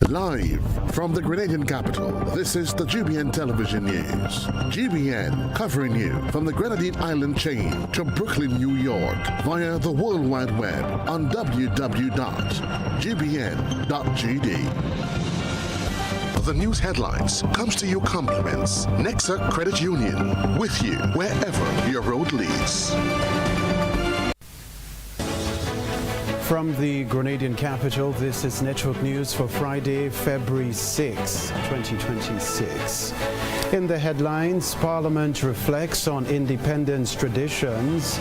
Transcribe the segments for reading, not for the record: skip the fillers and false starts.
Live from the Grenadian capital, this is the GBN television news. GBN covering you from the Grenadine Island chain to Brooklyn, New York via the World Wide Web on www.gbn.gd. The news headlines comes to you compliments Nexa Credit Union, with you wherever your road leads. From the Grenadian capital, this is Network News for Friday, February 6, 2026. In the headlines, Parliament reflects on independence traditions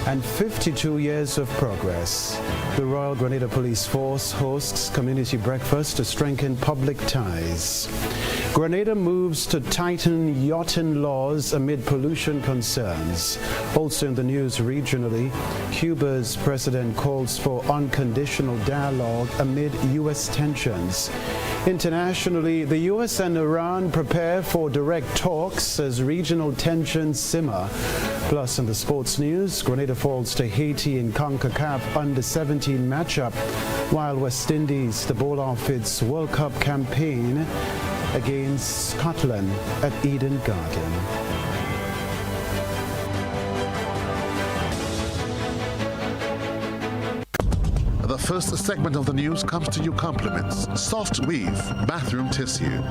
and 52 years of progress. The Royal Grenada Police Force hosts community breakfast to strengthen public ties. Grenada moves to tighten yachting laws amid pollution concerns. Also in the news regionally, Cuba's president calls for unconditional dialogue amid U.S. tensions. Internationally, the U.S. and Iran prepare for direct talks as regional tensions simmer. Plus, in the sports news, Grenada falls to Haiti in CONCACAF Under-17 matchup, while West Indies, the ball off its World Cup campaign against Scotland at Eden Garden. The first segment of the news comes to you compliments Soft Weave bathroom tissue.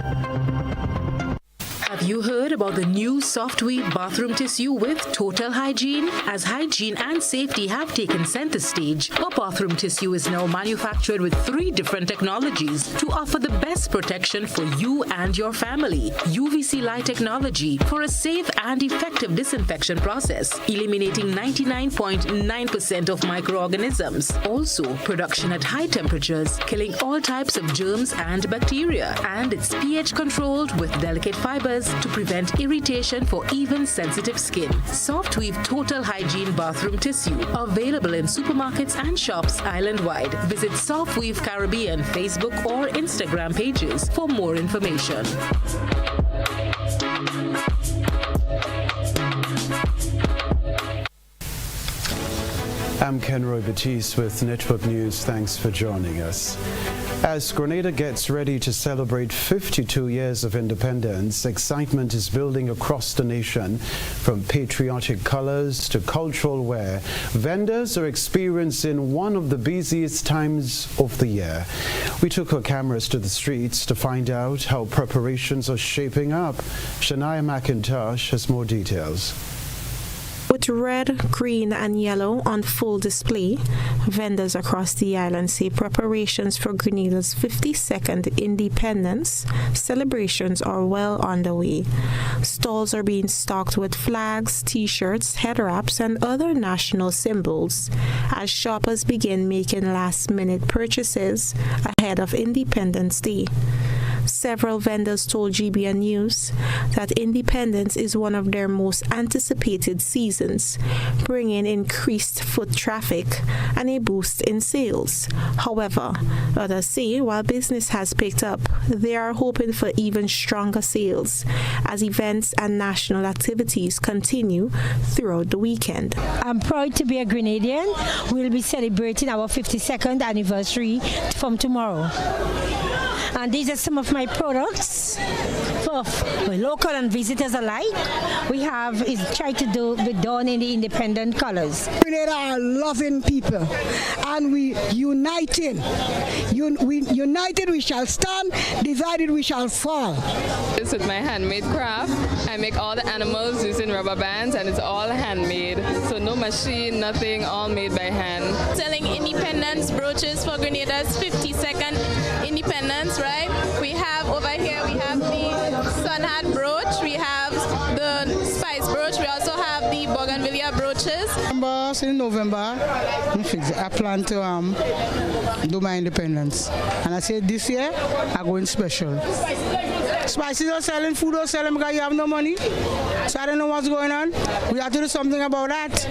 Have you heard about the new Soft Weave bathroom tissue with total hygiene? As hygiene and safety have taken center stage, our bathroom tissue is now manufactured with 3 different technologies to offer the best protection for you and your family. UVC light technology for a safe and effective disinfection process, eliminating 99.9% of microorganisms. Also, production at high temperatures, killing all types of germs and bacteria. And it's pH controlled with delicate fibers to prevent irritation for even sensitive skin. Soft Weave Total Hygiene Bathroom Tissue, available in supermarkets and shops island-wide. Visit Soft Weave Caribbean Facebook or Instagram pages for more information. I'm Kenroy Baptiste with Network News. Thanks for joining us. As Grenada gets ready to celebrate 52 years of independence, excitement is building across the nation. From patriotic colors to cultural wear, vendors are experiencing one of the busiest times of the year. We took our cameras to the streets to find out how preparations are shaping up. Shania McIntosh has more details. With red, green and yellow on full display, vendors across the island say preparations for Grenada's 52nd independence celebrations are well underway. Stalls are being stocked with flags, t-shirts, head wraps and other national symbols as shoppers begin making last-minute purchases ahead of Independence Day. Several vendors told GBN News that independence is one of their most anticipated seasons, bringing increased foot traffic and a boost in sales. However, others say while business has picked up, they are hoping for even stronger sales as events and national activities continue throughout the weekend. I'm proud to be a Grenadian. We'll be celebrating our 52nd anniversary from tomorrow. And these are some of my products for local and visitors alike. We have is tried to do with done in the independent colors. Grenada are loving people, and we united. United we shall stand, divided we shall fall. This is my handmade craft. I make all the animals using rubber bands, and it's all handmade. So no machine, nothing, all made by hand. Selling independence brooches for Grenada's 52nd independence, right? We have over here, we have the sun hat brooch, we have the spice brooch, we also have the bougainvillea brooches. In November, I plan to do my independence. And I said this year, I'm going special. Spices are selling, food are selling because you have no money. So I don't know what's going on. We have to do something about that.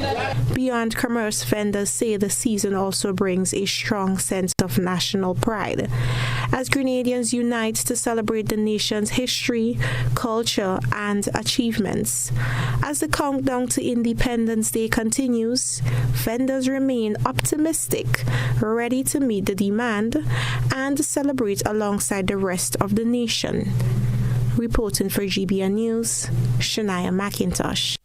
Beyond commerce, vendors say the season also brings a strong sense of national pride as Grenadians unite to celebrate the nation's history, culture, and achievements. As the countdown to Independence Day continues, vendors remain optimistic, ready to meet the demand and celebrate alongside the rest of the nation. Reporting for GBN News, Shania McIntosh.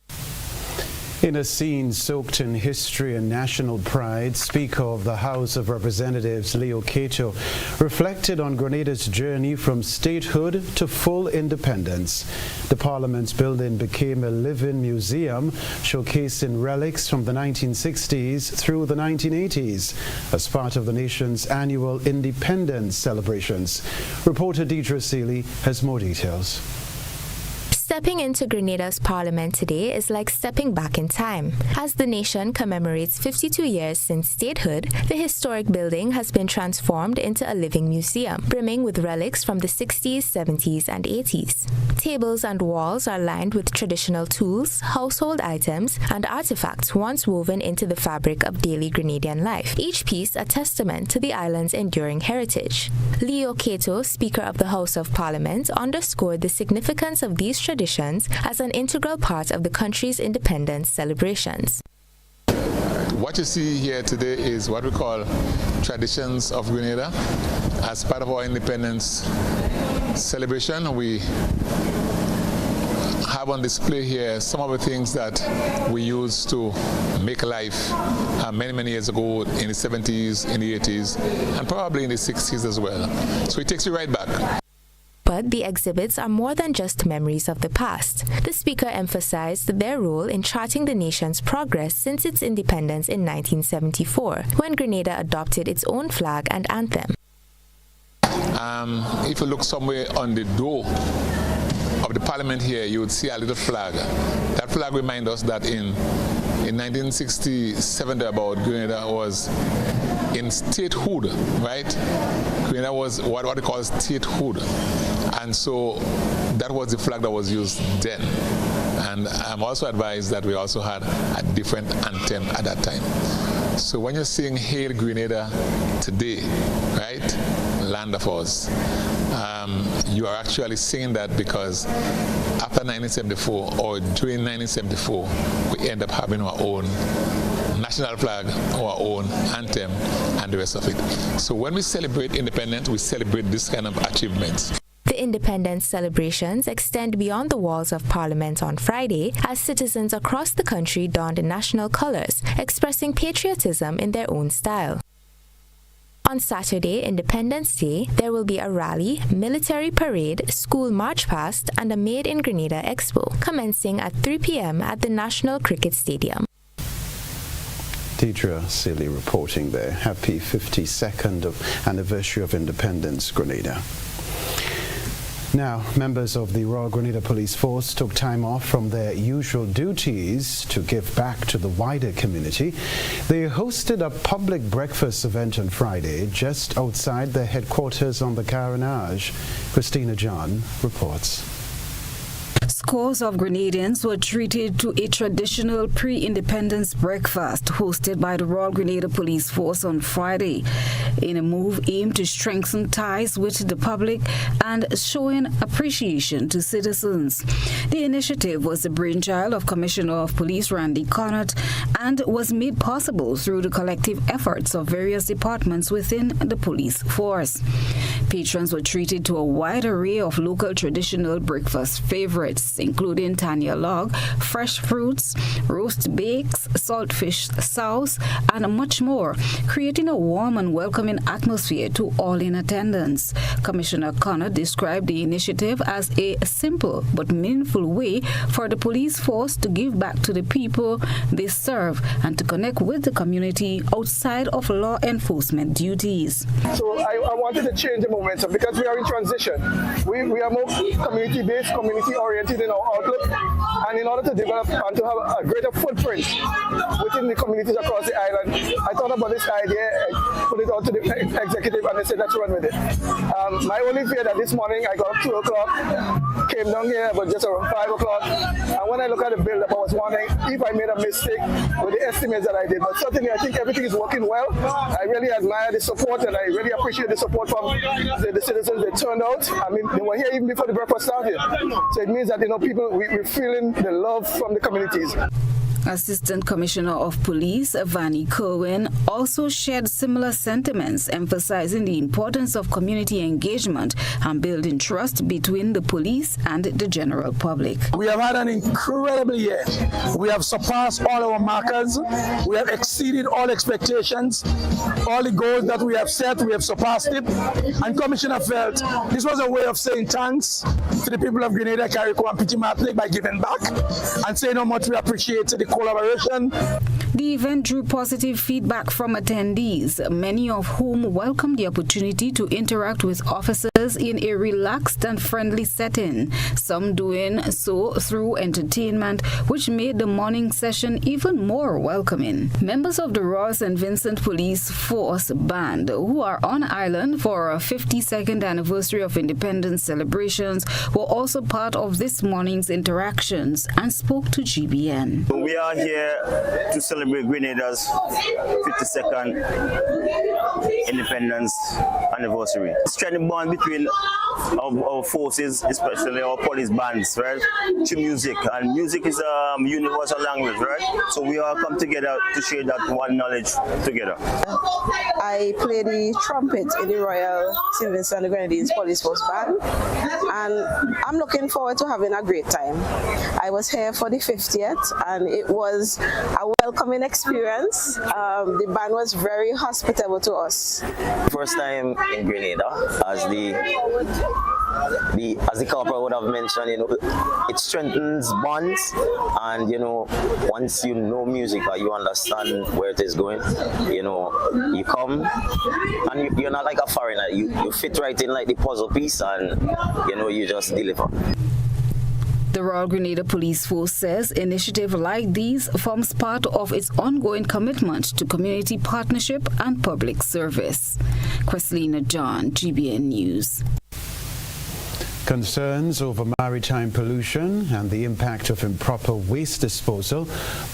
In a scene soaked in history and national pride, Speaker of the House of Representatives Leo Cato reflected on Grenada's journey from statehood to full independence. The Parliament's building became a living museum, showcasing relics from the 1960s through the 1980s as part of the nation's annual independence celebrations. Reporter Deidre Seeley has more details. Stepping into Grenada's parliament today is like stepping back in time. As the nation commemorates 52 years since statehood, the historic building has been transformed into a living museum, brimming with relics from the 60s, 70s, and 80s. Tables and walls are lined with traditional tools, household items, and artifacts once woven into the fabric of daily Grenadian life, each piece a testament to the island's enduring heritage. Leo Cato, Speaker of the House of Parliament, underscored the significance of these traditions as an integral part of the country's independence celebrations. What you see here today is what we call Traditions of Grenada. As part of our independence celebration, we have on display here some of the things that we used to make life many years ago in the 70s, in the 80s, and probably in the 60s as well. So it takes you right back. But the exhibits are more than just memories of the past. The Speaker emphasized their role in charting the nation's progress since its independence in 1974, when Grenada adopted its own flag and anthem. If you look somewhere on the door of the parliament here, you would see a little flag. That flag reminds us that in 1967, about Grenada was in statehood, right? Grenada was what they call statehood. And so that was the flag that was used then. And I'm also advised that we also had a different anthem at that time. So when you're saying Hail Grenada today, right, land of us, you are actually saying that because after 1974 or during 1974, we end up having our own national flag, our own anthem, and the rest of it. So when we celebrate independence, we celebrate this kind of achievements. The independence celebrations extend beyond the walls of Parliament on Friday as citizens across the country donned national colours, expressing patriotism in their own style. On Saturday, Independence Day, there will be a rally, military parade, school march past, and a Made in Grenada Expo, commencing at 3 p.m. at the National Cricket Stadium. Deidre Seeley reporting there. Happy 52nd anniversary of independence, Grenada. Now, members of the Royal Grenada Police Force took time off from their usual duties to give back to the wider community. They hosted a public breakfast event on Friday just outside their headquarters on the Carenage. Christina John reports. Scores of Grenadians were treated to a traditional pre-independence breakfast hosted by the Royal Grenada Police Force on Friday, in a move aimed to strengthen ties with the public and showing appreciation to citizens. The initiative was the brainchild of Commissioner of Police Randy Connaught and was made possible through the collective efforts of various departments within the police force. Patrons were treated to a wide array of local traditional breakfast favorites, including Tanya log, fresh fruits, roast bakes, saltfish sauce, and much more, creating a warm and welcoming atmosphere to all in attendance. Commissioner Connaught described the initiative as a simple but meaningful way for the police force to give back to the people they serve and to connect with the community outside of law enforcement duties. So I wanted to change the momentum because we are in transition. We are more community-based, community-oriented in our outlook, and in order to develop and to have a greater footprint within the communities across the island, I thought about this idea put it out to the executive, and they said let's run with it. My only fear that this morning I got up 2 o'clock, came down here but just around 5 o'clock, and when I look at the build-up, I was wondering if I made a mistake with the estimates that I did. But certainly I think everything is working well. I really admire the support, and I really appreciate the support from the citizens. They turned out. I mean, they were here even before the breakfast started. So it means that, people, we're feeling the love from the communities. Assistant Commissioner of Police Vannie Kerwin also shared similar sentiments, emphasizing the importance of community engagement and building trust between the police and the general public. We have had an incredible year. We have surpassed all our markers. We have exceeded all expectations. All the goals that we have set, we have surpassed it. And Commissioner felt this was a way of saying thanks to the people of Grenada, Carriacou, and Petit-Martinique by giving back and saying how much we appreciate the collaboration. The event drew positive feedback from attendees, many of whom welcomed the opportunity to interact with officers in a relaxed and friendly setting, some doing so through entertainment, which made the morning session even more welcoming. Members of the Royal St. Vincent Police Force Band, who are on island for a 52nd anniversary of independence celebrations, were also part of this morning's interactions and spoke to GBN. We are here to celebrate Grenada's 52nd independence anniversary. Strengthening bond between our forces, especially our police bands, right? To music, and music is a universal language, right? So we all come together to share that one knowledge together. I play the trumpet in the Royal St. Vincent and the Grenadines Police Force Band, and I'm looking forward to having a great time. I was here for the 50th, and it was a welcoming experience. The band was very hospitable to us. First time in Grenada, as the corporal would have mentioned, it strengthens bonds, and once you know music or you understand where it is going, you come and you're not like a foreigner. You fit right in like the puzzle piece, and you just deliver. The Royal Grenada Police Force says initiatives like these forms part of its ongoing commitment to community partnership and public service. Chrislina John, GBN News. Concerns over maritime pollution and the impact of improper waste disposal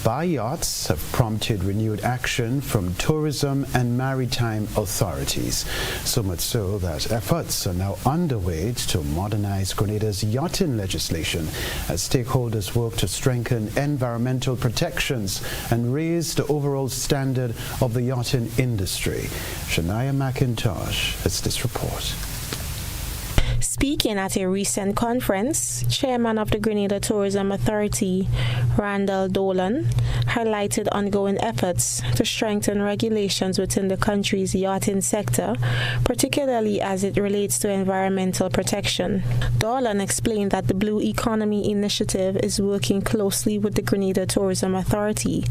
by yachts have prompted renewed action from tourism and maritime authorities. So much so that efforts are now underway to modernize Grenada's yachting legislation as stakeholders work to strengthen environmental protections and raise the overall standard of the yachting industry. Shania McIntosh has this report. Speaking at a recent conference, Chairman of the Grenada Tourism Authority, Randall Dolan, highlighted ongoing efforts to strengthen regulations within the country's yachting sector, particularly as it relates to environmental protection. Dolan explained that the Blue Economy Initiative is working closely with the Grenada Tourism Authority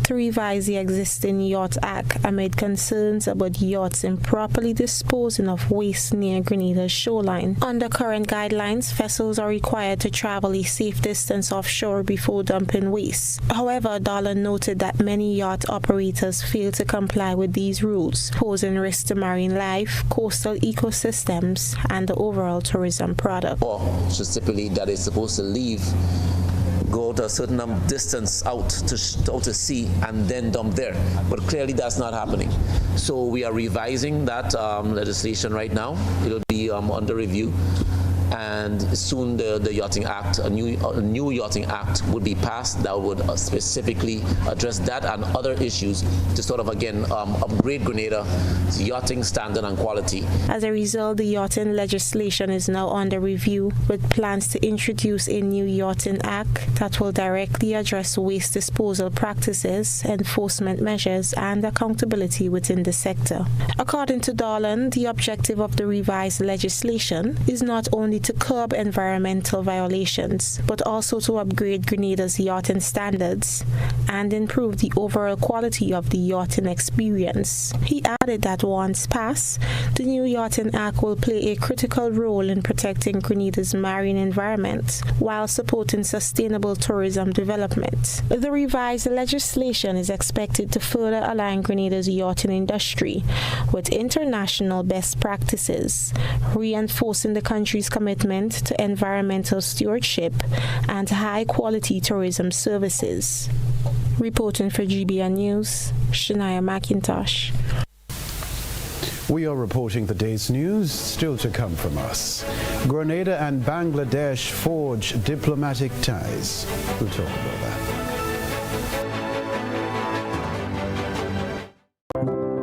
to revise the existing Yacht Act amid concerns about yachts improperly disposing of waste near Grenada's shoreline. Under current guidelines, vessels are required to travel a safe distance offshore before dumping waste. However, Dolan noted that many yacht operators fail to comply with these rules, posing risks to marine life, coastal ecosystems, and the overall tourism product. Should stipulate that it's supposed to go to a certain distance out to sea and then dump there. But clearly that's not happening. So we are revising that legislation right now. It'll be under review. And soon the Yachting Act, a new Yachting Act would be passed that would specifically address that and other issues to sort of, again, upgrade Grenada's yachting standard and quality. As a result, the yachting legislation is now under review, with plans to introduce a new Yachting Act that will directly address waste disposal practices, enforcement measures, and accountability within the sector. According to Dolan, the objective of the revised legislation is not only to curb environmental violations, but also to upgrade Grenada's yachting standards and improve the overall quality of the yachting experience. He added that once passed, the new Yachting Act will play a critical role in protecting Grenada's marine environment while supporting sustainable tourism development. The revised legislation is expected to further align Grenada's yachting industry with international best practices, reinforcing the country's commitment to environmental stewardship and high-quality tourism services. Reporting for GBN News, Shania McIntosh. We are reporting the day's news, still to come from us. Grenada and Bangladesh forge diplomatic ties. We'll talk about that.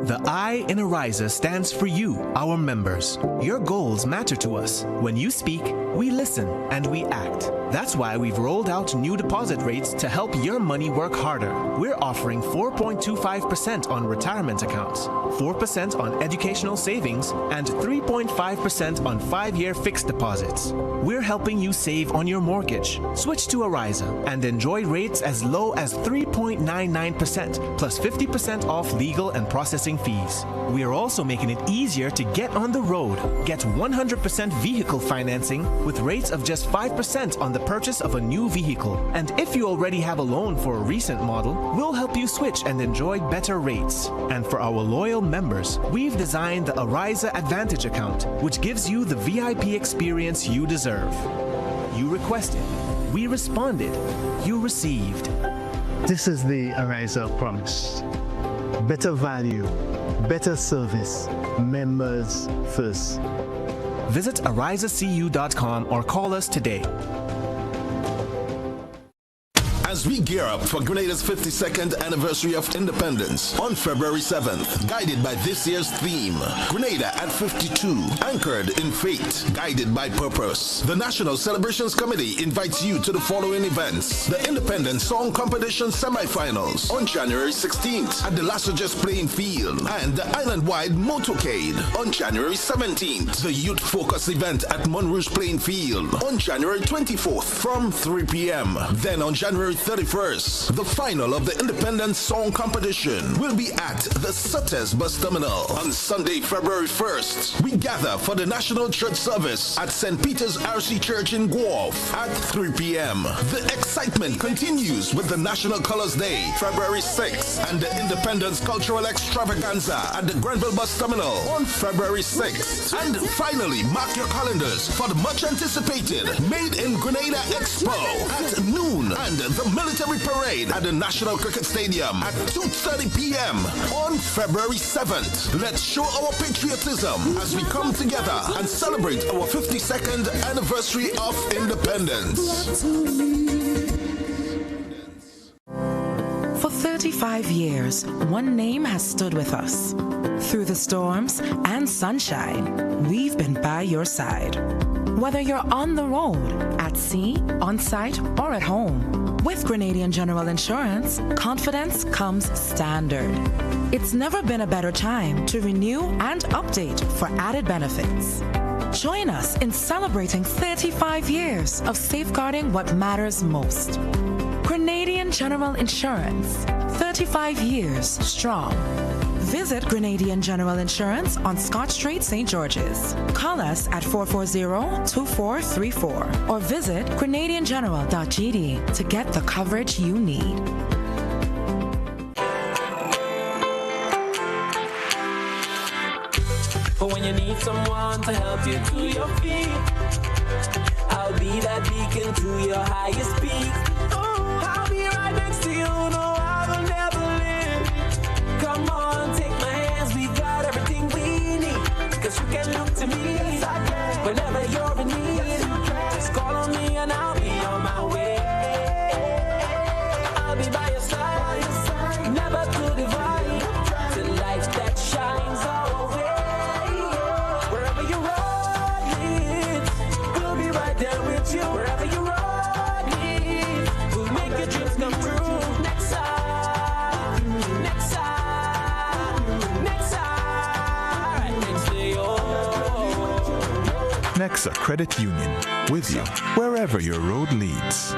The I in Ariza stands for you, our members. Your goals matter to us. When you speak, we listen and we act. That's why we've rolled out new deposit rates to help your money work harder. We're offering 4.25% on retirement accounts, 4% on educational savings, and 3.5% on 5-year fixed deposits. We're helping you save on your mortgage. Switch to Ariza and enjoy rates as low as 3.99% plus 50% off legal and processing fees. We are also making it easier to get on the road. Get 100% vehicle financing with rates of just 5% on the purchase of a new vehicle. And if you already have a loan for a recent model, we'll help you switch and enjoy better rates. And for our loyal members, we've designed the Ariza Advantage account, which gives you the VIP experience you deserve. You requested, we responded, you received. This is the Ariza promise. Better value, better service, members first. Visit arizacu.com or call us today. As we gear up for Grenada's 52nd anniversary of independence on February 7th, guided by this year's theme, Grenada at 52, anchored in faith, guided by purpose. The National Celebrations Committee invites you to the following events: the Independence Song Competition semi-finals on January 16th at the Lassages Playing Field, and the Island-wide Motorcade on January 17th. The Youth Focus event at Monrouge Playing Field on January 24th from 3 p.m. Then on January 31st, the final of the Independence Song Competition will be at the Sutters Bus Terminal. On Sunday, February 1st, we gather for the National Church Service at St. Peter's RC Church in Guelph at 3 p.m. The excitement continues with the National Colors Day, February 6th, and the Independence Cultural Extravaganza at the Grenville Bus Terminal on February 6th. And finally, mark your calendars for the much anticipated Made in Grenada Expo at noon and the military parade at the National Cricket Stadium at 2:30 p.m. on February 7th. Let's show our patriotism as we come together and celebrate our 52nd anniversary of independence. For 35 years, one name has stood with us. Through the storms and sunshine, we've been by your side. Whether you're on the road, at sea, on site, or at home, with Grenadian General Insurance, confidence comes standard. It's never been a better time to renew and update for added benefits. Join us in celebrating 35 years of safeguarding what matters most. Grenadian General Insurance, 35 years strong. Visit Grenadian General Insurance on Scott Street, St. George's. Call us at 440-2434 or visit grenadiangeneral.gd to get the coverage you need. But when you need someone to help you to your feet, I'll be that beacon to your highest peak. I'll be right next to you, no, I will never leave. Come on, take my hands, we got everything we need. Cause you can look to me whenever you're in need. Just call on me and I'll be on my way. I'll be by your side, never to divide. The light that shines our way. Wherever your road leads, we'll be right there with you. Wherever your road leads, we'll make your dreams come true. Next time, next time, next time, next day, oh. Nexa Credit Union, with you wherever your road leads.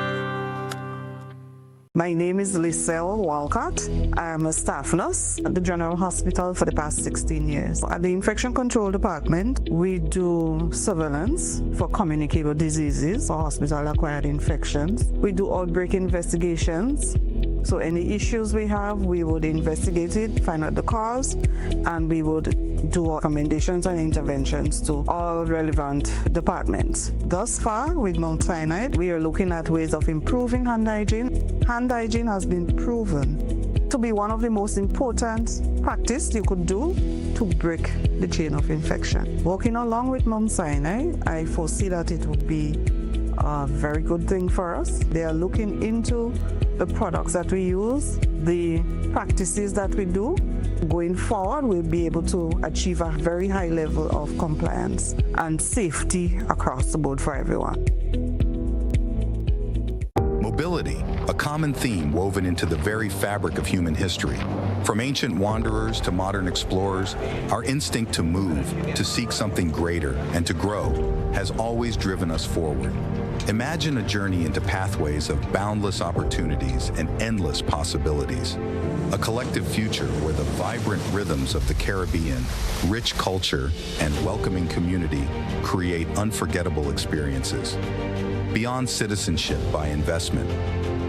My name is Lyselle Walcott. I am a staff nurse at the General Hospital for the past 16 years. At the Infection Control Department, we do surveillance for communicable diseases or hospital-acquired infections. We do outbreak investigations. So any issues we have, we would investigate it, find out the cause, and we would do recommendations and interventions to all relevant departments. Thus far, with Mount Sinai, we are looking at ways of improving hand hygiene. Hand hygiene has been proven to be one of the most important practices you could do to break the chain of infection. Working along with Mount Sinai, I foresee that it would be a very good thing for us. They are looking into the products that we use, the practices that we do. Going forward, we'll be able to achieve a very high level of compliance and safety across the board for everyone. Mobility, a common theme woven into the very fabric of human history. From ancient wanderers to modern explorers, our instinct to move, to seek something greater, and to grow has always driven us forward. Imagine a journey into pathways of boundless opportunities and endless possibilities. A collective future where the vibrant rhythms of the Caribbean, rich culture, and welcoming community create unforgettable experiences. Beyond citizenship by investment,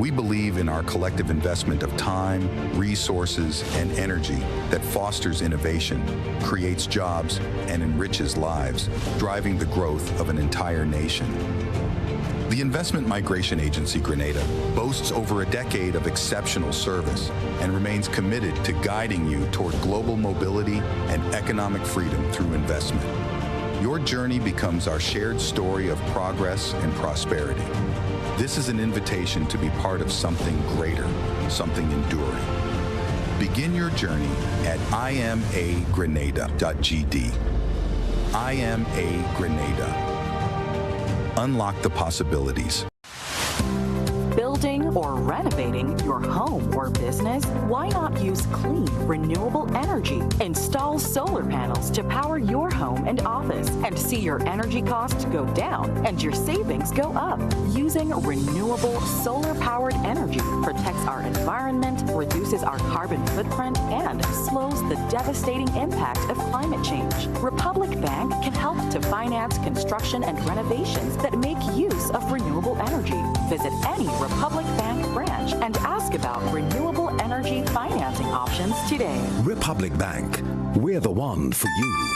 we believe in our collective investment of time, resources, and energy that fosters innovation, creates jobs, and enriches lives, driving the growth of an entire nation. The Investment Migration Agency Grenada boasts over a decade of exceptional service and remains committed to guiding you toward global mobility and economic freedom through investment. Your journey becomes our shared story of progress and prosperity. This is an invitation to be part of something greater, something enduring. Begin your journey at imagrenada.gd. IMA Grenada. Unlock the possibilities. Building or renovating your home or business? Why not use clean, renewable energy? Install solar panels to power your home and office and see your energy costs go down and your savings go up. Using renewable solar-powered energy protects our environment, reduces our carbon footprint, and slows the devastating impact of climate change. Republic Bank can help to finance construction and renovations that make use of renewable energy. Visit any Republic Bank branch and ask about renewable energy financing options today. Republic Bank, we're the one for you.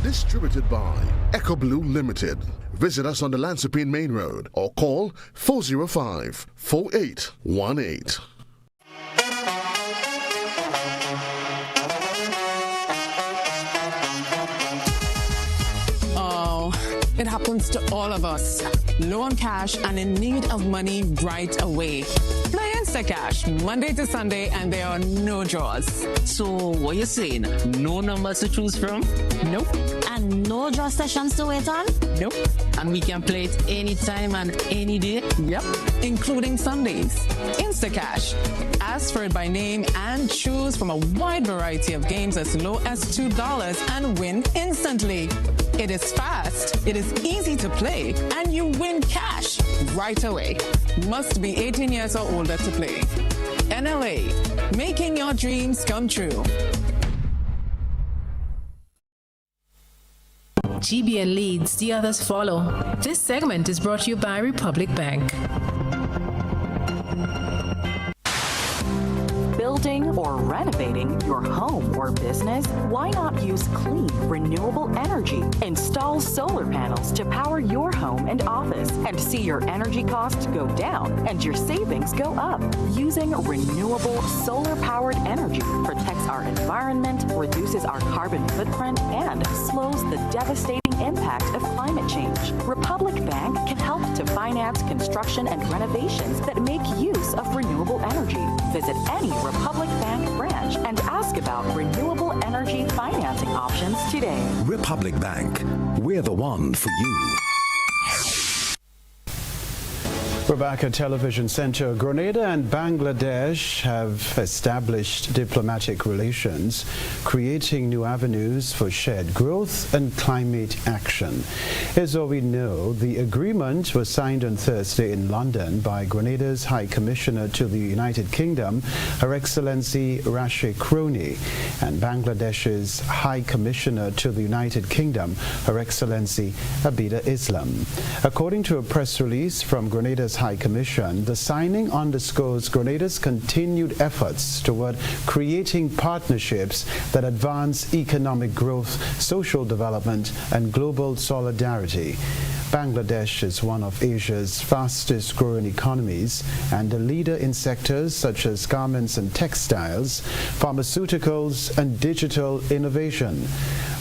Distributed by Echo Blue Limited. Visit us on the Lansopine Main Road or call 405-4818. Oh, it happens to all of us. Low on cash and in need of money right away. Play Instacash Monday to Sunday and there are no draws. So what you saying? No numbers to choose from? Nope. And no draw sessions to wait on? Nope. And we can play it anytime and any day? Yep. Including Sundays. Instacash. Ask for it by name and choose from a wide variety of games as low as $2 and win instantly. It is fast, it is easy to play, and you win cash right away. Must be 18 years or older to play. NLA, making your dreams come true. GBN leads, the others follow. This segment is brought to you by Republic Bank. Building or renovating your home or business? Why not use clean, renewable energy? Install solar panels to power your home and office and see your energy costs go down and your savings go up. Using renewable solar-powered energy protects our environment, reduces our carbon footprint, and slows the devastating impact of climate change. Republic Bank can help to finance construction and renovations that make use of renewable energy. Visit any Republic Bank branch and ask about renewable energy financing options today. Republic Bank, we're the one for you. We're back at Television Center. Grenada and Bangladesh have established diplomatic relations, creating new avenues for shared growth and climate action. As all we know, the agreement was signed on Thursday in London by Grenada's High Commissioner to the United Kingdom, Her Excellency Rashid Kroni, and Bangladesh's High Commissioner to the United Kingdom, Her Excellency Abida Islam. According to a press release from Grenada's High Commission, the signing underscores Grenada's continued efforts toward creating partnerships that advance economic growth, social development, and global solidarity. Bangladesh is one of Asia's fastest growing economies and a leader in sectors such as garments and textiles, pharmaceuticals, and digital innovation.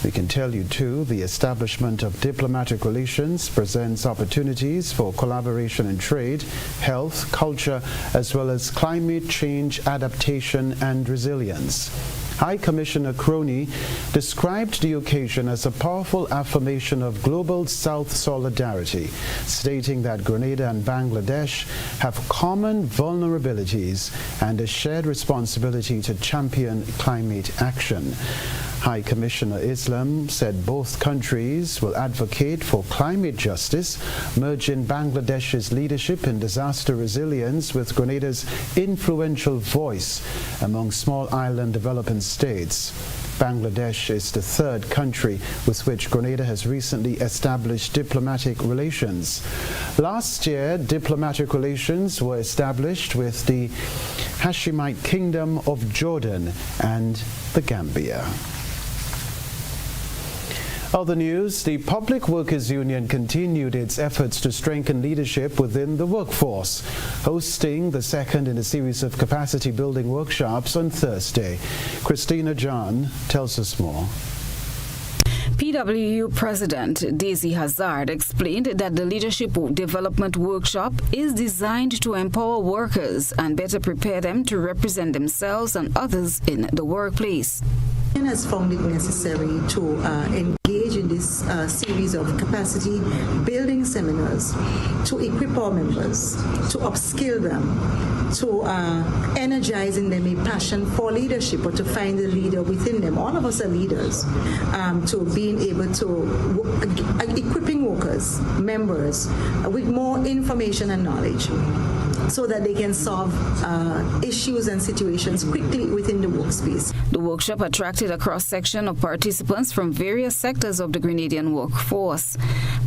We can tell you too, the establishment of diplomatic relations presents opportunities for collaboration in trade, health, culture, as well as climate change adaptation and resilience. High Commissioner Kroni described the occasion as a powerful affirmation of global South solidarity, stating that Grenada and Bangladesh have common vulnerabilities and a shared responsibility to champion climate action. High Commissioner Islam said both countries will advocate for climate justice, merging Bangladesh's leadership in disaster resilience with Grenada's influential voice among small island developing states. Bangladesh is the third country with which Grenada has recently established diplomatic relations. Last year, diplomatic relations were established with the Hashemite Kingdom of Jordan and the Gambia. Other news, the Public Workers Union continued its efforts to strengthen leadership within the workforce, hosting the second in a series of capacity building workshops on Thursday. Christina John tells us more. PWU President Daisy Hazard explained that the Leadership Development Workshop is designed to empower workers and better prepare them to represent themselves and others in the workplace. Has found it necessary to engage in this series of capacity building seminars to equip our members, to upskill them, to energize in them a passion for leadership or to find the leader within them. All of us are leaders, to being able to equipping workers, members with more information and knowledge, so that they can solve issues and situations quickly within the workspace. The workshop attracted a cross-section of participants from various sectors of the Grenadian workforce.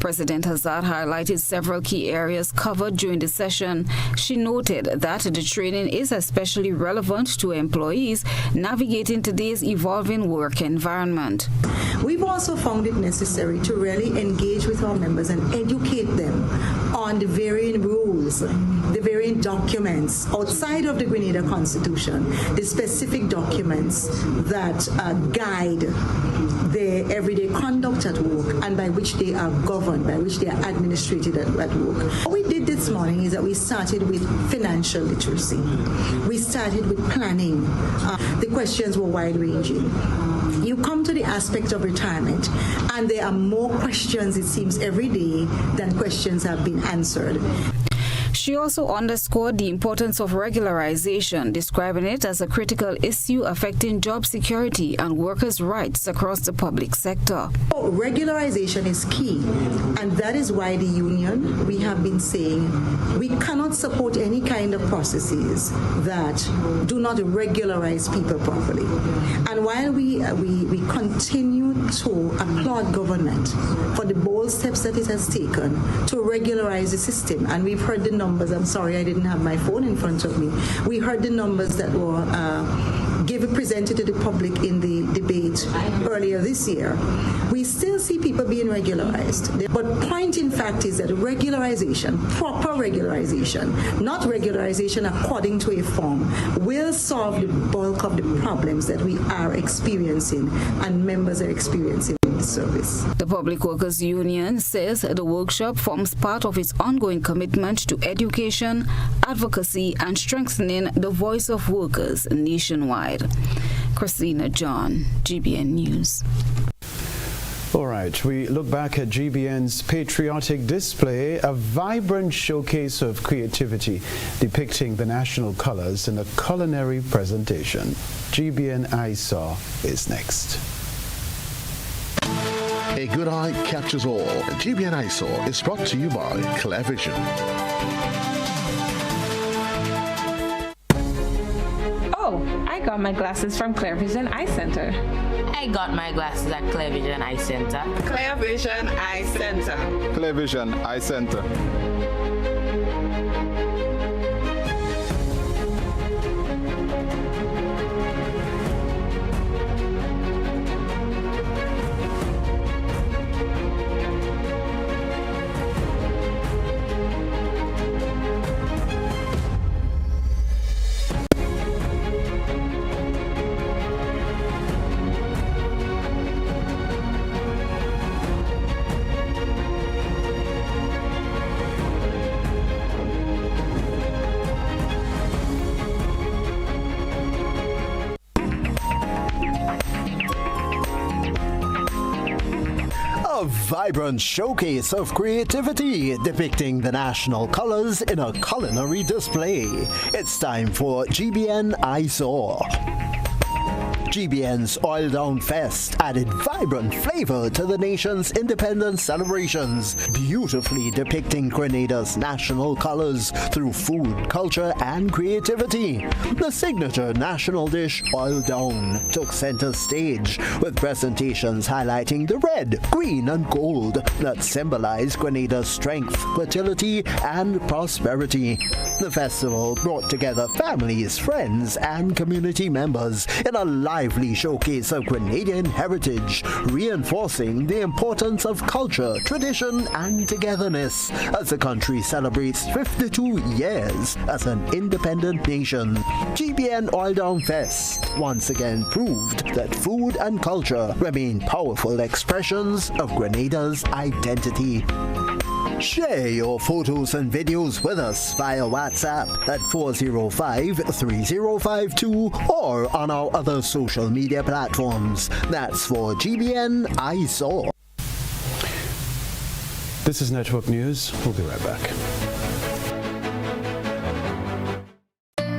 President Hazard highlighted several key areas covered during the session. She noted that the training is especially relevant to employees navigating today's evolving work environment. We've also found it necessary to really engage with our members and educate them on the varying rules, the varying documents outside of the Grenada Constitution, the specific documents that guide their everyday conduct at work and by which they are governed, by which they are administrated at work. What we did this morning is that we started with financial literacy. We started with planning. The questions were wide-ranging. You come to the aspect of retirement, and there are more questions, it seems, every day than questions have been answered. She also underscored the importance of regularization, describing it as a critical issue affecting job security and workers' rights across the public sector. Regularization is key, and that is why the union, we have been saying, we cannot support any kind of processes that do not regularize people properly. And while we continue to applaud government for the bold steps that it has taken to regularize the system. And we've heard the numbers. I'm sorry, I didn't have my phone in front of me. We heard the numbers that were presented to the public in the debate earlier this year. We still see people being regularized. But point in fact is that regularization, proper regularization, not regularization according to a form, will solve the bulk of the problems that we are experiencing and members are experiencing in the service. The Public Workers Union says the workshop forms part of its ongoing commitment to education, advocacy, and strengthening the voice of workers nationwide. Christina John, GBN News. All right, we look back at GBN's patriotic display, a vibrant showcase of creativity depicting the national colors in a culinary presentation. GBN I Saw is next. A good eye captures all. GBN I Saw is brought to you by Clearvision. Oh, I got my glasses from Clearvision Eye Center. I got my glasses at Clearvision Eye Center. Clearvision Eye Center. Clearvision Eye Center. A vibrant showcase of creativity depicting the national colors in a culinary display. It's time for GBN I Saw. GBN's Oil Down Fest added vibrant flavor to the nation's independence celebrations, beautifully depicting Grenada's national colors through food, culture, and creativity. The signature national dish, Oil Down, took center stage, with presentations highlighting the red, green, and gold that symbolize Grenada's strength, fertility, and prosperity. The festival brought together families, friends, and community members in a lively showcase of Grenadian heritage, reinforcing the importance of culture, tradition, and togetherness as the country celebrates 52 years as an independent nation. GBN Oil Down Fest once again proved that food and culture remain powerful expressions of Grenada's identity. Share your photos and videos with us via WhatsApp at 405-3052 or on our other social media platforms. That's for GBN I Saw. This is Network News. We'll be right back.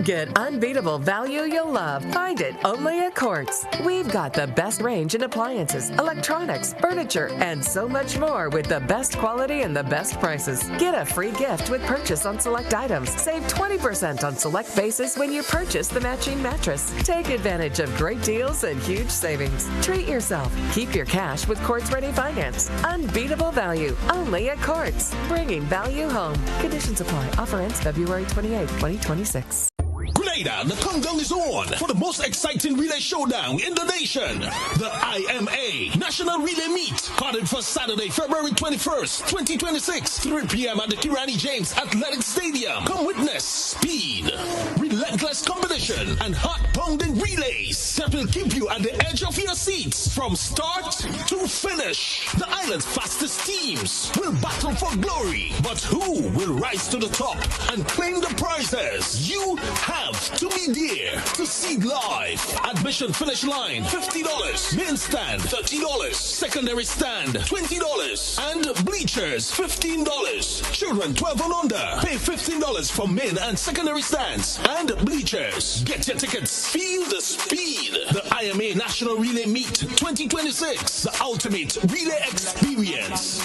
Get unbeatable value you'll love. Find it only at Courts. We've got the best range in appliances, electronics, furniture, and so much more with the best quality and the best prices. Get a free gift with purchase on select items. Save 20% on select bases when you purchase the matching mattress. Take advantage of great deals and huge savings. Treat yourself. Keep your cash with Courts Ready Finance. Unbeatable value only at Courts. Bringing value home. Conditions apply. Offer ends February 28, 2026. Grenada, the countdown is on for the most exciting relay showdown in the nation. The IMA National Relay Meet, headed for Saturday, February 21st, 2026, 3 p.m. at the Kirani James Athletic Stadium. Come witness speed, relentless competition, and heart-pounding relays that will keep you at the edge of your seats from start to finish. The island's fastest teams will battle for glory, but who will rise to the top and claim the prizes? You have to be there to see live. Admission finish line $50, main stand $30, secondary stand $20, and bleachers $15. Children 12 and under pay $15 for main and secondary stands and bleachers. Get your tickets. Feel the speed. The IMA National Relay Meet 2026, the ultimate relay experience.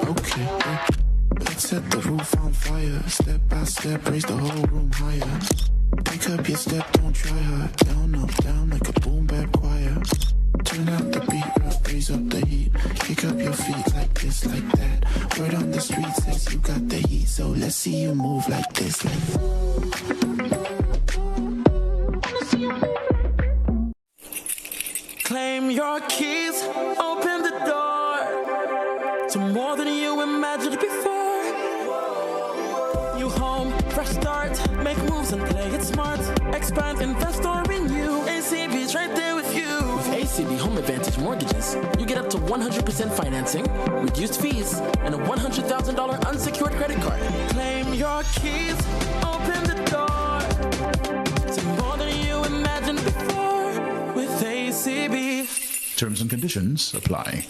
Okay. Let's set the roof on fire. Step by step, raise the whole room higher. Pick up your step, don't try her. Down, up, down like a boom bap choir. Turn out the beat up, raise up the heat. Kick up your feet like this, like that. Word on the street says you got the heat, so let's see you move like this, like that. Claim your keys, open the door to more than you imagined before. New home, fresh start, make moves and play it smart. Expand, invest or renew. ACB's right there with you. With ACB Home Advantage Mortgages, you get up to 100% financing, reduced fees, and a $100,000 unsecured credit card. Claim your keys, open the door to more than you imagined before with ACB. Terms and conditions apply.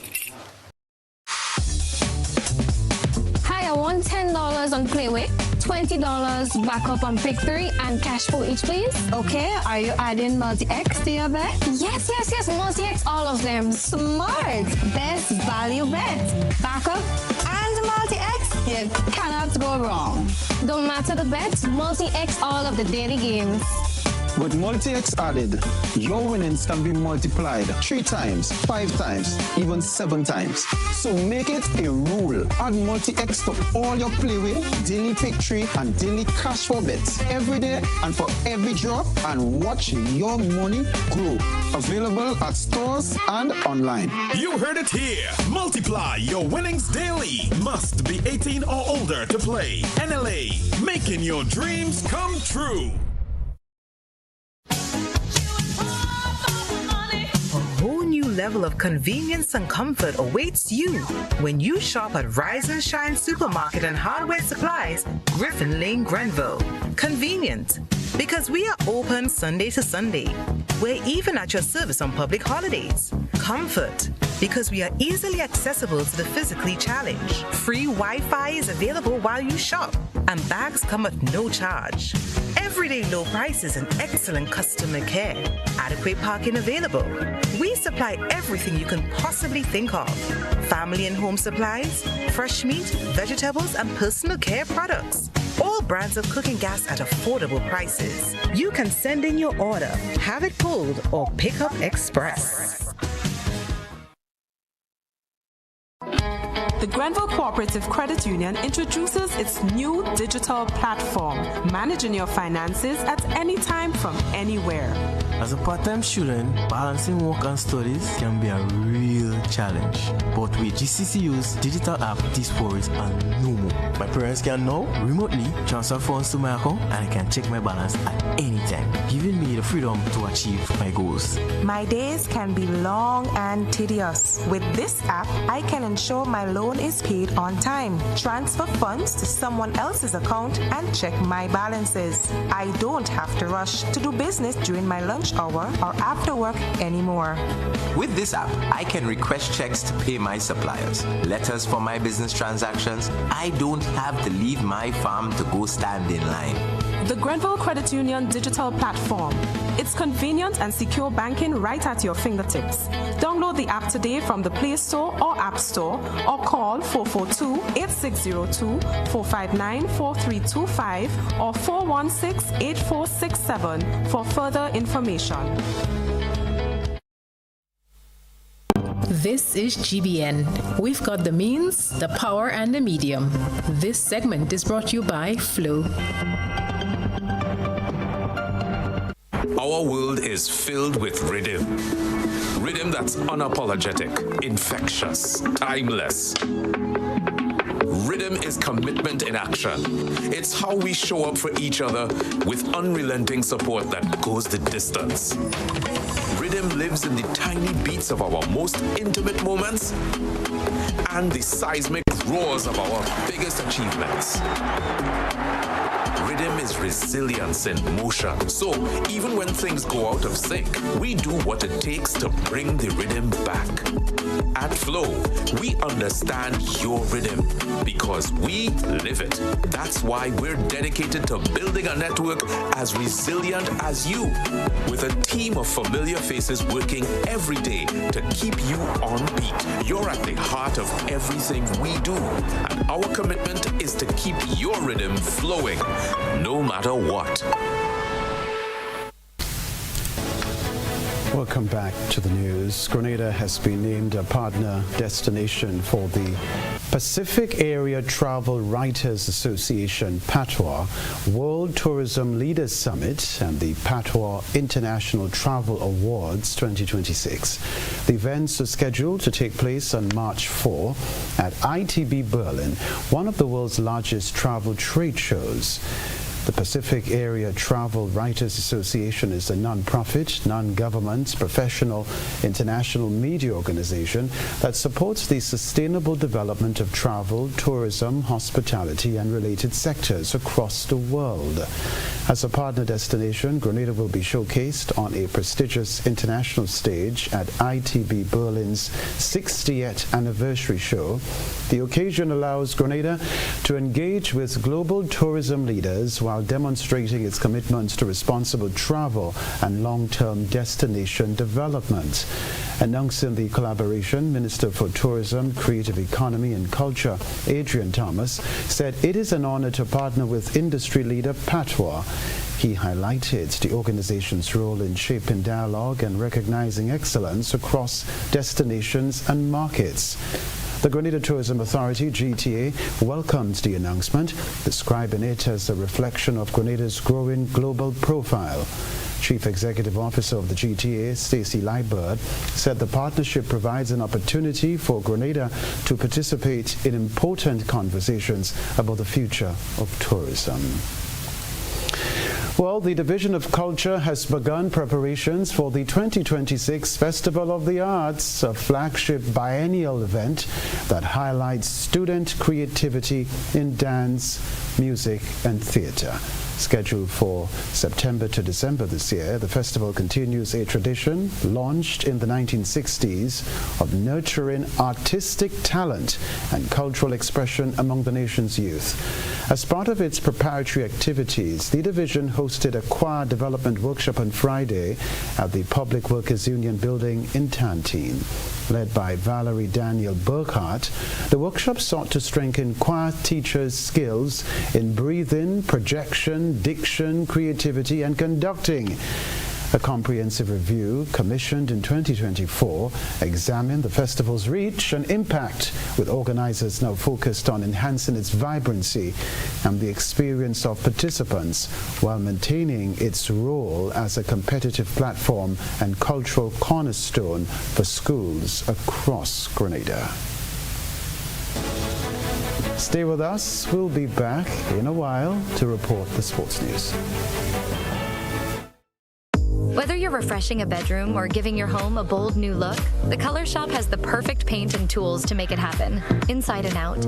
Hi, I want $10 on Playway, $20 backup on Pick 3, and cash for each, please. Okay, are you adding Multi-X to your bet? Yes, Multi-X, all of them. Smart. Best value bet. Backup and Multi-X, you cannot go wrong. Don't matter the bet, Multi-X all of the daily games. With Multi-X added, your winnings can be multiplied 3 times, 5 times, even 7 times. So make it a rule. Add Multi-X to all your Playway, daily Pick 3, and daily cash for bets every day and for every drop, and watch your money grow. Available at stores and online. You heard it here. Multiply your winnings daily. Must be 18 or older to play. NLA, making your dreams come true. Level of convenience and comfort awaits you when you shop at Rise and Shine Supermarket and Hardware Supplies, Griffin Lane, Grenville. Convenient, because we are open Sunday to Sunday. We're even at your service on public holidays. Comfort, because we are easily accessible to the physically challenged. Free Wi-Fi is available while you shop, and bags come at no charge. Everyday low prices and excellent customer care. Adequate parking available. We supply everything you can possibly think of. Family and home supplies, fresh meat, vegetables, and personal care products. All brands of cooking gas at affordable prices. You can send in your order, have it pulled, or pick up express. The Grenville Cooperative Credit Union introduces its new digital platform, managing your finances at any time from anywhere. As a part-time student, balancing work and studies can be a real challenge. But with GCCU's digital app, these worries are no more. My parents can now remotely transfer funds to my account, and I can check my balance at any time, giving me the freedom to achieve my goals. My days can be long and tedious. With this app, I can ensure my loan is paid on time, transfer funds to someone else's account, and check my balances. I don't have to rush to do business during my lunch hour or after work anymore. With this app, I can request checks to pay my suppliers, letters for my business transactions. I don't have to leave my farm to go stand in line. The Grenville Credit Union digital platform. It's convenient and secure banking right at your fingertips. Download the app today from the Play Store or App Store, or call 442-8602, 459-4325, or 416-8467 for further information. This is GBN. We've got the means, the power, and the medium. This segment is brought to you by Flow. Our world is filled with rhythm. Rhythm that's unapologetic, infectious, timeless. Rhythm is commitment in action. It's how we show up for each other with unrelenting support that goes the distance. Rhythm lives in the tiny beats of our most intimate moments and the seismic roars of our biggest achievements. Rhythm is resilience in motion. So even when things go out of sync, we do what it takes to bring the rhythm back. At Flow, we understand your rhythm because we live it. That's why we're dedicated to building a network as resilient as you, with a team of familiar faces working every day to keep you on beat. You're at the heart of everything we do, and our commitment is to keep your rhythm flowing, no matter what. Welcome back to the news. Grenada has been named a partner destination for the Pacific Area Travel Writers Association PATWA World Tourism Leaders Summit and the PATWA International Travel Awards 2026. The events are scheduled to take place on March 4 at ITB Berlin, one of the world's largest travel trade shows. The Pacific Area Travel Writers Association is a non-profit, non-government, professional, international media organization that supports the sustainable development of travel, tourism, hospitality, and related sectors across the world. As a partner destination, Grenada will be showcased on a prestigious international stage at ITB Berlin's 60th anniversary show. The occasion allows Grenada to engage with global tourism leaders while demonstrating its commitments to responsible travel and long-term destination development. Announcing the collaboration, Minister for Tourism, Creative Economy and Culture, Adrian Thomas, said it is an honor to partner with industry leader PATWA. He highlighted the organization's role in shaping dialogue and recognizing excellence across destinations and markets. The Grenada Tourism Authority, GTA, welcomed the announcement, describing it as a reflection of Grenada's growing global profile. Chief Executive Officer of the GTA, Stacey Lightbird, said the partnership provides an opportunity for Grenada to participate in important conversations about the future of tourism. Well, the Division of Culture has begun preparations for the 2026 Festival of the Arts, a flagship biennial event that highlights student creativity in dance, music, and theater. Scheduled for September to December this year, the festival continues a tradition launched in the 1960s of nurturing artistic talent and cultural expression among the nation's youth. As part of its preparatory activities, the division hosted a choir development workshop on Friday at the Public Workers Union building in Tantine. Led by Valerie Daniel Burkhardt, the workshop sought to strengthen choir teachers' skills in breathing, projection, diction, creativity, and conducting. A comprehensive review commissioned in 2024 examined the festival's reach and impact, with organizers now focused on enhancing its vibrancy and the experience of participants while maintaining its role as a competitive platform and cultural cornerstone for schools across Grenada. Stay with us. We'll be back in a while to report the sports news. Whether you're refreshing a bedroom or giving your home a bold new look, the Color Shop has the perfect paint and tools to make it happen, inside and out.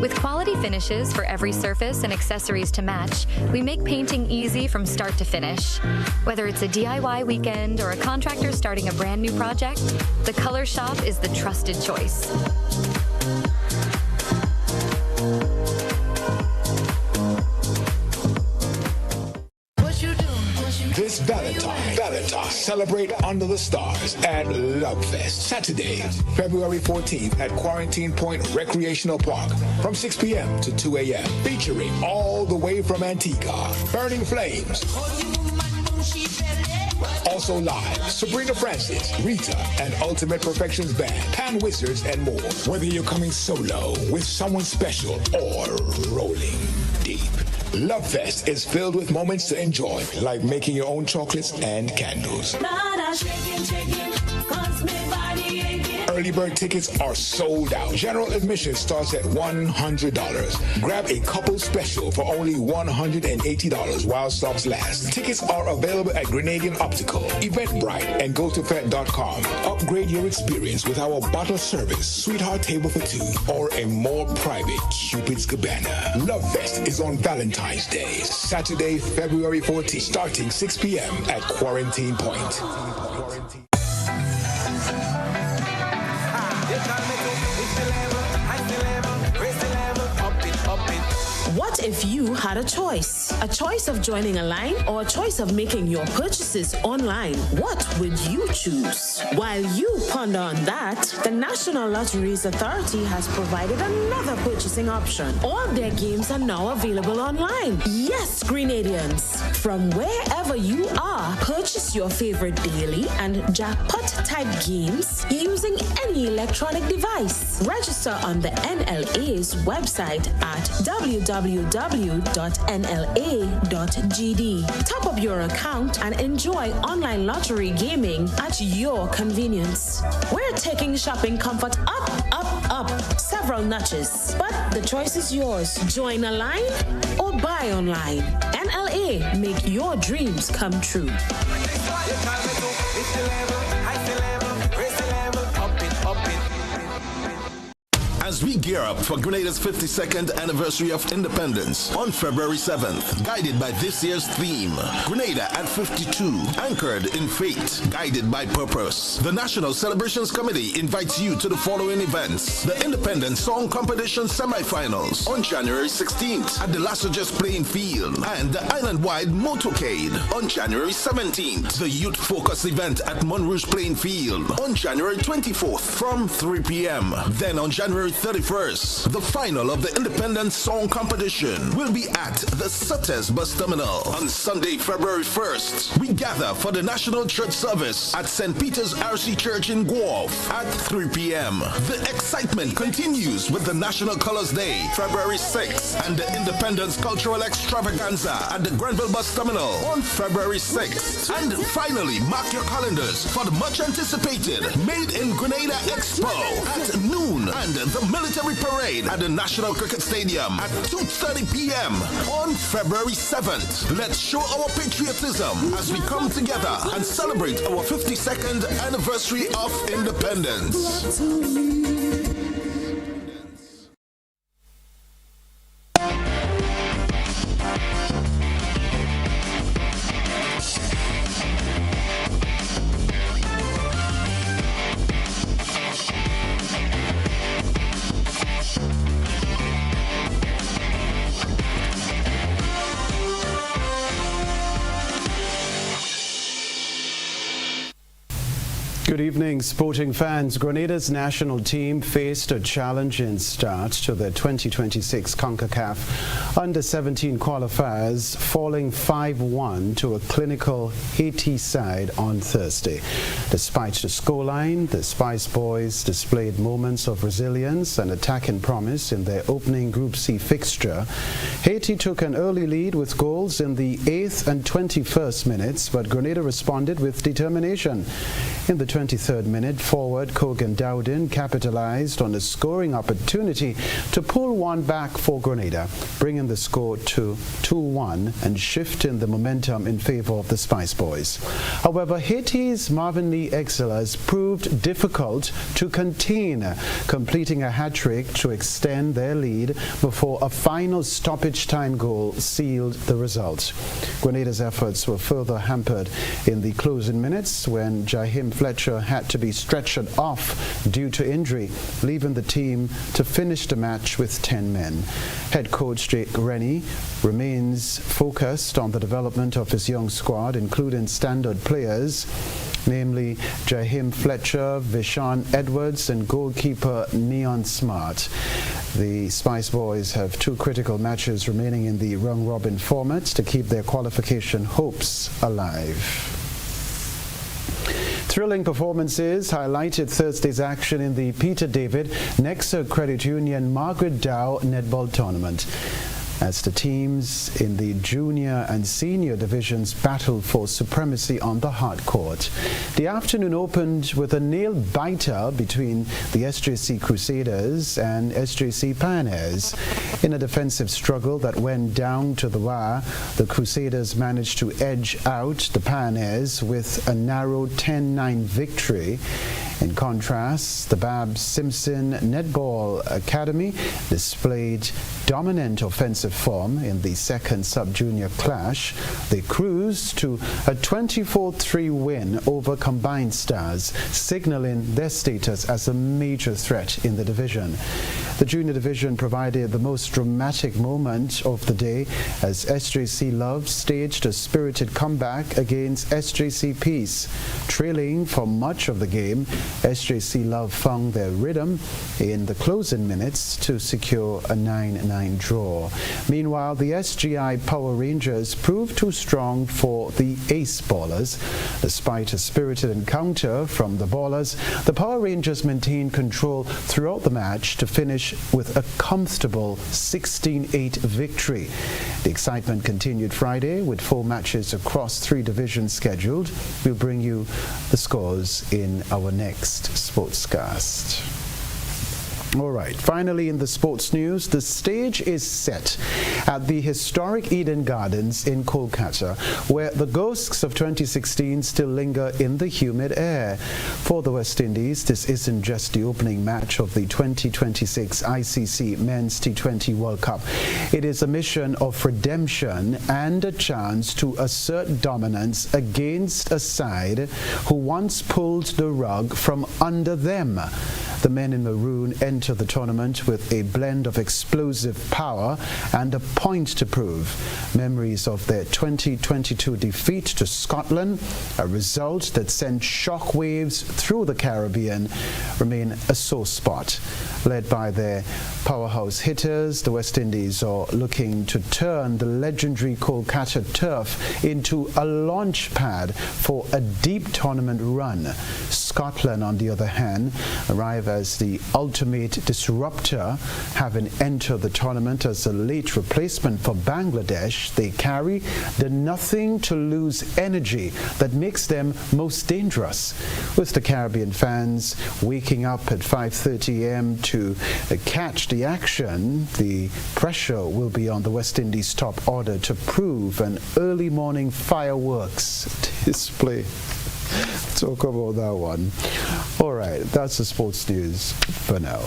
With quality finishes for every surface and accessories to match, we make painting easy from start to finish. Whether it's a DIY weekend or a contractor starting a brand new project, the Color Shop is the trusted choice. This Valentine, celebrate under the stars at Love Fest. Saturday, February 14th at Quarantine Point Recreational Park from 6 p.m. to 2 a.m. Featuring all the way from Antigua, Burning Flames. Also live, Sabrina Francis, Rita, and Ultimate Perfections Band, Pan Wizards, and more. Whether you're coming solo, with someone special, or rolling deep, Love Fest is filled with moments to enjoy, like making your own chocolates and candles. Early bird tickets are sold out. General admission starts at $100. Grab a couple special for only $180 while stocks last. Tickets are available at Grenadian Optical, Eventbrite, and GoToFet.com. Upgrade your experience with our bottle service, Sweetheart Table for Two, or a more private Cupid's Cabana. Love Fest is on Valentine's Day, Saturday, February 14th, starting 6 p.m. at Quarantine Point. What if you had a choice? A choice of joining a line or a choice of making your purchases online? What would you choose? While you ponder on that, the National Lotteries Authority has provided another purchasing option. All their games are now available online. Yes, Grenadians, from wherever you are, purchase your favorite daily and jackpot type games using any electronic device. Register on the NLA's website at www.nla.gd. Top up your account and enjoy online lottery gaming at your convenience. We're taking shopping comfort up several notches, but the choice is yours. Join a line or buy online. NLA, make your dreams come true. As we gear up for Grenada's 52nd anniversary of independence on February 7th, guided by this year's theme, Grenada at 52, anchored in fate, guided by purpose. The National Celebrations Committee invites you to the following events: the Independence Song Competition semifinals on January 16th at the Lassages Playing Field, and the Island-wide Motorcade on January 17th. The Youth Focus event at Monrouge Playing Field on January 24th from 3 p.m. Then on January 31st, the final of the Independence Song Competition will be at the Suttes Bus Terminal. On Sunday, February 1st, we gather for the National Church Service at St. Peter's RC Church in Guelph at 3 p.m. The excitement continues with the National Colors Day, February 6th, and the Independence Cultural Extravaganza at the Grenville Bus Terminal on February 6th. And finally, mark your calendars for the much anticipated Made in Grenada Expo at noon and the military parade at the National Cricket Stadium at 2:30 p.m. on February 7th. Let's show our patriotism as we come together and celebrate our 52nd anniversary of independence. Good evening, sporting fans. Grenada's national team faced a challenging start to the 2026 CONCACAF Under-17 qualifiers, falling 5-1 to a clinical Haiti side on Thursday. Despite the scoreline, the Spice Boys displayed moments of resilience and attacking promise in their opening Group C fixture. Haiti took an early lead with goals in the 8th and 21st minutes, but Grenada responded with determination. In the 23rd minute, forward Kogan Dowdin capitalized on a scoring opportunity to pull one back for Grenada, bringing the score to 2-1 and shifting the momentum in favor of the Spice Boys. However, Haiti's Marvin Lee Excelers proved difficult to contain, completing a hat-trick to extend their lead before a final stoppage time goal sealed the result. Grenada's efforts were further hampered in the closing minutes when Jahim Fletcher had to be stretchered off due to injury, leaving the team to finish the match with 10 men. Head coach Jake Rennie remains focused on the development of his young squad, including standard players, namely Jahim Fletcher, Vishawn Edwards, and goalkeeper Neon Smart. The Spice Boys have 2 critical matches remaining in the round-robin format to keep their qualification hopes alive. Thrilling performances highlighted Thursday's action in the Peter David Nexa Credit Union Margaret Dow Netball Tournament, as the teams in the junior and senior divisions battled for supremacy on the hard court. The afternoon opened with a nail-biter between the SJC Crusaders and SJC Pioneers. In a defensive struggle that went down to the wire, the Crusaders managed to edge out the Pioneers with a narrow 10-9 victory. In contrast, the Babs Simpson Netball Academy displayed dominant offensive form in the second sub-junior clash. They cruised to a 24-3 win over Combined Stars, signaling their status as a major threat in the division. The junior division provided the most dramatic moment of the day as SJC Love staged a spirited comeback against SJC Peace. Trailing for much of the game, SJC Love found their rhythm in the closing minutes to secure a 9-9 draw. Meanwhile, the SGI Power Rangers proved too strong for the Ace Ballers. Despite a spirited encounter from the Ballers, the Power Rangers maintained control throughout the match to finish with a comfortable 16-8 victory. The excitement continued Friday with 4 matches across 3 divisions scheduled. We'll bring you the scores in our next Sportscast. All right, finally in the sports news, the stage is set at the historic Eden Gardens in Kolkata, where the ghosts of 2016 still linger in the humid air. For the West Indies, this isn't just the opening match of the 2026 ICC Men's T20 World Cup. It is a mission of redemption and a chance to assert dominance against a side who once pulled the rug from under them. The men in maroon enter the tournament with a blend of explosive power and a point to prove. Memories of their 2022 defeat to Scotland, a result that sent shockwaves through the Caribbean, remain a sore spot. Led by their powerhouse hitters, the West Indies are looking to turn the legendary Kolkata turf into a launch pad for a deep tournament run. Scotland, on the other hand, arrive as the ultimate disruptor, having entered the tournament as a late replacement for Bangladesh. They carry the nothing-to-lose energy that makes them most dangerous. With the Caribbean fans waking up at 5:30 a.m. to catch the action, the pressure will be on the West Indies top order to prove an early morning fireworks display. Talk about that one. All right, that's the sports news for now.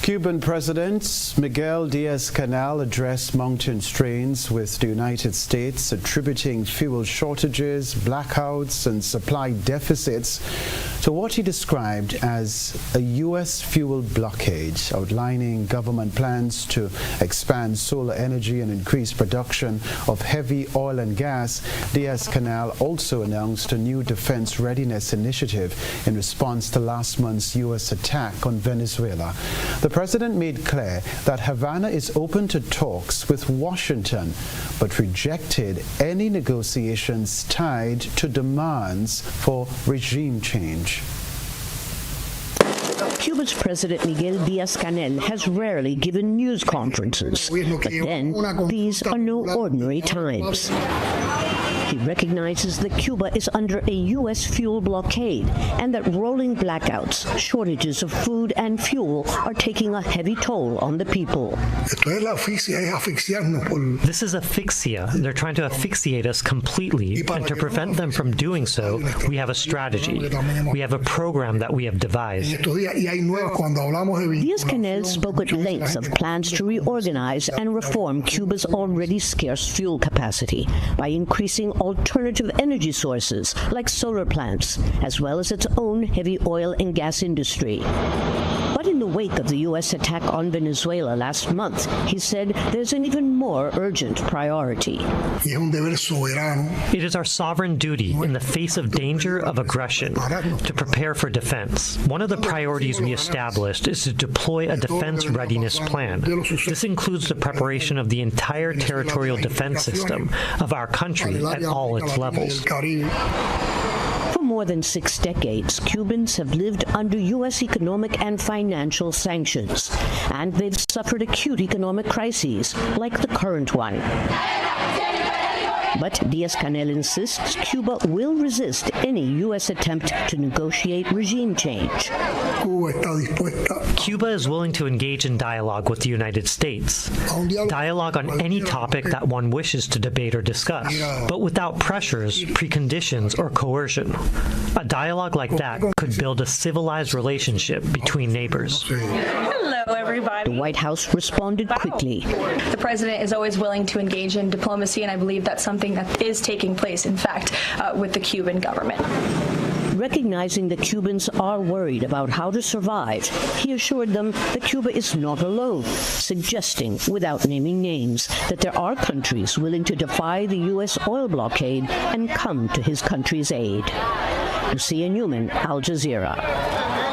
Cuban President Miguel Diaz-Canel addressed mountain strains with the United States, attributing fuel shortages, blackouts, and supply deficits to what he described as a U.S. fuel blockade, outlining government plans to expand solar energy and increase production of heavy oil and gas. Diaz-Canel also announced a new defense readiness initiative in response to last month's U.S. attack on Venezuela. The president made clear that Havana is open to talks with Washington, but rejected any negotiations tied to demands for regime change. Cuba's President Miguel Diaz-Canel has rarely given news conferences, but then these are no ordinary times. He recognizes that Cuba is under a U.S. fuel blockade and that rolling blackouts, shortages of food and fuel are taking a heavy toll on the people. This is asphyxia. They're trying to asphyxiate us completely, and to prevent them from doing so, we have a strategy. We have a program that we have devised. Díaz-Canel spoke at length of plans to reorganize and reform Cuba's already scarce fuel capacity by increasing alternative energy sources like solar plants, as well as its own heavy oil and gas industry. But in the wake of the U.S. attack on Venezuela last month, he said there's an even more urgent priority. It is our sovereign duty in the face of danger of aggression to prepare for defense. One of the priorities we established is to deploy a defense readiness plan. This includes the preparation of the entire territorial defense system of our country at all its levels. For more than 6 decades, Cubans have lived under U.S. economic and financial sanctions, and they've suffered acute economic crises like the current one. But Díaz-Canel insists Cuba will resist any U.S. attempt to negotiate regime change. Cuba is willing to engage in dialogue with the United States. Dialogue on any topic that one wishes to debate or discuss, but without pressures, preconditions, or coercion. A dialogue like that could build a civilized relationship between neighbors. Hello, everybody. The White House responded quickly. The president is always willing to engage in diplomacy, and I believe that's something that is taking place, in fact, with the Cuban government. Recognizing that Cubans are worried about how to survive, he assured them that Cuba is not alone, suggesting, without naming names, that there are countries willing to defy the U.S. oil blockade and come to his country's aid. Lucia Newman, Al Jazeera.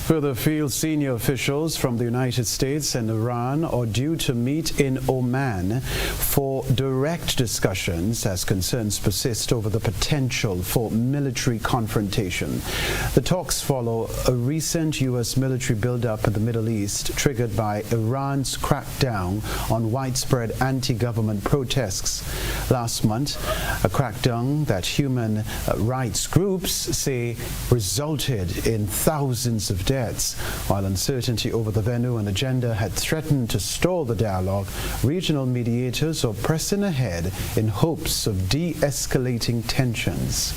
Further field senior officials from the United States and Iran are due to meet in Oman for direct discussions as concerns persist over the potential for military confrontation. The talks follow a recent U.S. military buildup in the Middle East triggered by Iran's crackdown on widespread anti-government protests last month, a crackdown that human rights groups say resulted in thousands of deaths. While uncertainty over the venue and agenda had threatened to stall the dialogue, regional mediators are pressing ahead in hopes of de-escalating tensions.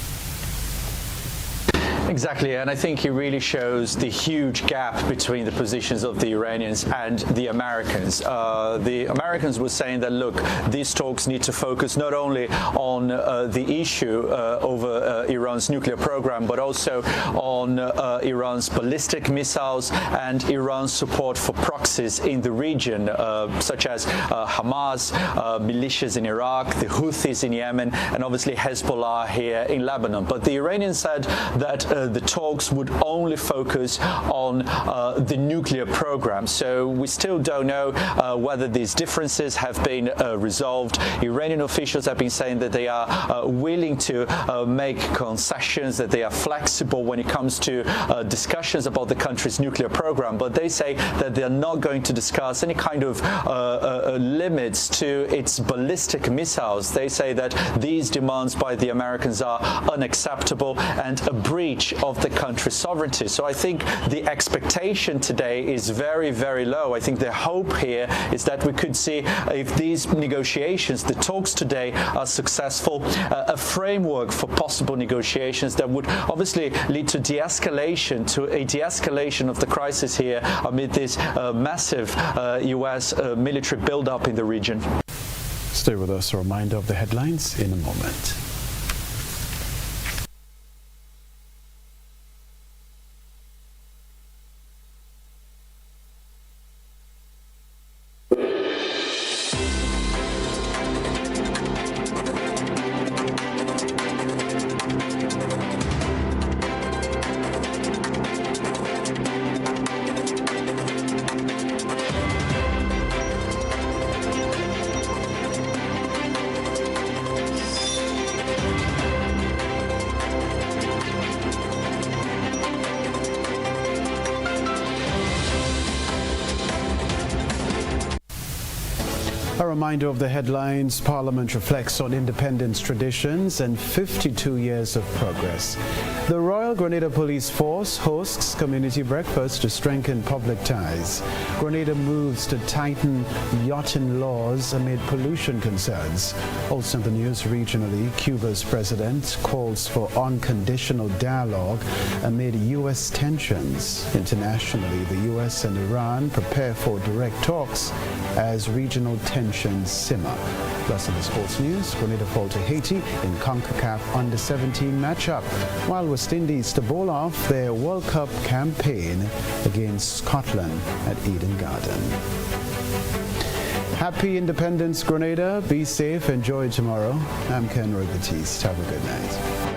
Exactly, and I think it really shows the huge gap between the positions of the Iranians and the Americans. The Americans were saying that, look, these talks need to focus not only on the issue over Iran's nuclear program, but also on Iran's ballistic missiles and Iran's support for proxies in the region, such as Hamas, militias in Iraq, the Houthis in Yemen, and obviously Hezbollah here in Lebanon. But the Iranians said that the talks would only focus on the nuclear program. So we still don't know whether these differences have been resolved. Iranian officials have been saying that they are willing to make concessions, that they are flexible when it comes to discussions about the country's nuclear program, but they say that they are not going to discuss any kind of limits to its ballistic missiles. They say that these demands by the Americans are unacceptable and a breach of the country's sovereignty. So I think the expectation today is very, very low. I think the hope here is that we could see, if these negotiations, the talks today are successful, a framework for possible negotiations that would obviously lead to de-escalation, to a de-escalation of the crisis here amid this massive U.S. military buildup in the region. Stay with us. A reminder of the headlines in a moment. reminder of the headlines. Parliament reflects on independence traditions and 52 years of progress. The Royal Grenada Police Force hosts community breakfast to strengthen public ties. Grenada moves to tighten yachting laws amid pollution concerns. Also in the news regionally, Cuba's president calls for unconditional dialogue amid U.S. tensions. Internationally, the U.S. and Iran prepare for direct talks as regional tensions simmer. Plus in the sports news, Grenada fall to Haiti in CONCACAF Under-17 matchup, while West Indies to bowl off their World Cup campaign against Scotland at Eden Garden. Happy Independence, Grenada. Be safe. Enjoy tomorrow. I'm Kenroy, Baptiste. Have a good night.